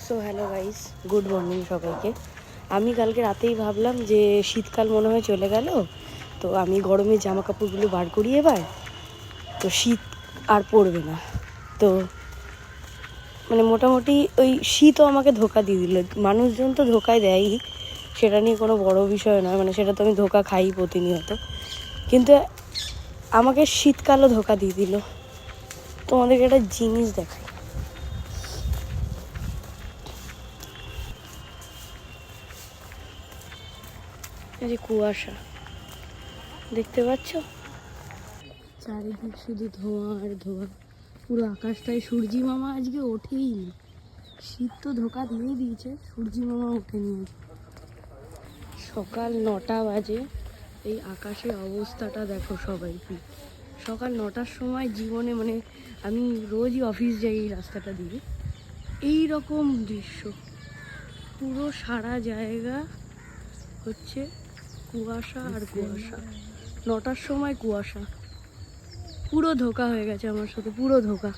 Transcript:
So hello guys, good morning সবাইকে। আমি কালকে রাতেই ভাবলাম যে শীতকাল মনে হয় চলে গেল, তো আমি গরমের জামা কাপড়গুলো বার করি এবার, তো শীত আর পড়বে না। তো মানে মোটামুটি ওই শীতও আমাকে ধোকা দিয়ে দিল। মানুষজন তো ধোকায় দেয়ই, সেটা নিয়ে কোনো বড় বিষয় নয়, মানে সেটা তো আমি ধোকা খাই প্রতিনিয়ত, কিন্তু আমাকে শীতকালও ধোকা দিয়ে দিল। তোমাদেরকে একটা জিনিস দেখাই। এই যে কুয়াশা দেখতে পাচ্ছ, চারিদিক শুধু ধোঁয়া আর ধোঁয়া। পুরো আকাশটায় সূর্যি মামা আজকে ওঠেই নি। শীত তো ধোকা দিয়ে দিয়েছে, সূর্যি মামা ওঠেনি। সকাল 9টা বাজে, এই আকাশের অবস্থাটা দেখো সবাই। সকাল 9টার সময় জীবনে মানে আমি রোজই অফিস যাই এই রাস্তাটা দিয়ে, এই রকম দৃশ্য। পুরো সারা জায়গা হচ্ছে কুয়াশা আর কুয়াশা। 9টার সময় কুয়াশা। পুরো ধোকা হয়ে গেছে আমার সাথে, পুরো ধোকা।